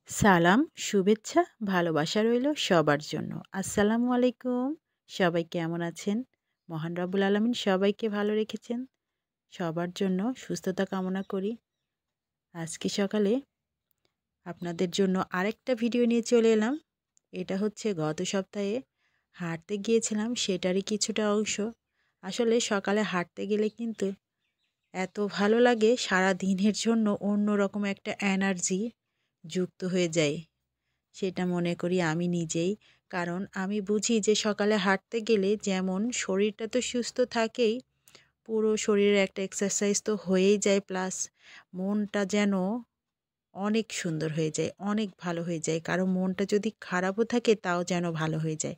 সালাম, শুভেচ্ছা, ভালোবাসা রইল সবার জন্য। আসসালামু আলাইকুম। সবাই কেমন আছেন? মহান রব্বুল আলামিন সবাইকে ভালো রেখেছেন। সবার জন্য সুস্থতা কামনা করি। আজকে সকালে আপনাদের জন্য আরেকটা ভিডিও নিয়ে চলে এলাম। এটা হচ্ছে গত সপ্তাহে হাঁটতে গিয়েছিলাম সেটারই কিছুটা অংশ। আসলে সকালে হাঁটতে গেলে কিন্তু এত ভালো লাগে, সারা দিনের জন্য অন্যরকম একটা এনার্জি যুক্ত হয়ে যায়। সেটা মনে করি আমি নিজেই। কারণ আমি বুঝি যে সকালে হাঁটতে গেলে যেমন শরীরটা তো সুস্থ থাকেই, পুরো শরীরের একটা এক্সারসাইজ তো হয়েই যায়, প্লাস মনটা যেন অনেক সুন্দর হয়ে যায়, অনেক ভালো হয়ে যায়। কারো মনটা যদি খারাপও থাকে তাও যেন ভালো হয়ে যায়।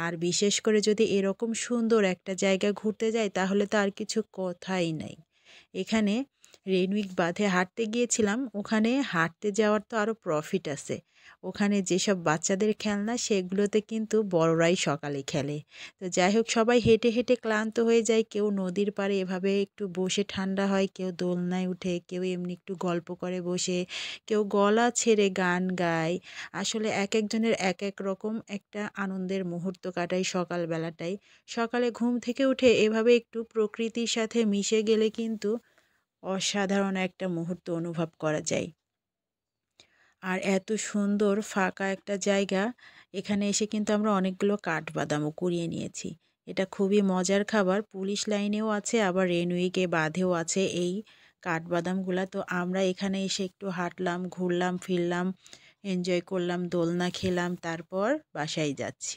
আর বিশেষ করে যদি এরকম সুন্দর একটা জায়গা ঘুরতে যাই তাহলে তো আর কিছু কথাই নাই। এখানে রেনউইক বাঁধে হাঁটতে গিয়েছিলাম। ওখানে হাঁটতে যাওয়ার তো আরও প্রফিট আছে। ওখানে যেসব বাচ্চাদের খেলনা সেগুলোতে কিন্তু বড়রাই সকালে খেলে। তো যাই হোক, সবাই হেঁটে হেঁটে ক্লান্ত হয়ে যায়। কেউ নদীর পাড়ে এভাবে একটু বসে ঠান্ডা হয়, কেউ দোলনায় উঠে, কেউ এমনি একটু গল্প করে বসে, কেউ গলা ছেড়ে গান গায়। আসলে এক একজনের এক এক রকম একটা আনন্দের মুহূর্ত কাটায় সকালবেলাটাই। সকালে ঘুম থেকে উঠে এভাবে একটু প্রকৃতির সাথে মিশে গেলে কিন্তু অসাধারণ একটা মুহূর্ত অনুভব করা যায়। আর এত সুন্দর ফাঁকা একটা জায়গা, এখানে এসে কিন্তু আমরা অনেকগুলো কাঠবাদামও কুড়িয়ে নিয়েছি। এটা খুবই মজার খাবার। পুলিশ লাইনেও আছে, আবার রেনউইকে বাঁধেও আছে এই কাঠবাদামগুলা। তো আমরা এখানে এসে একটু হাঁটলাম, ঘুরলাম, ফিরলাম, এনজয় করলাম, দোলনা খেলাম, তারপর বাসায় যাচ্ছি।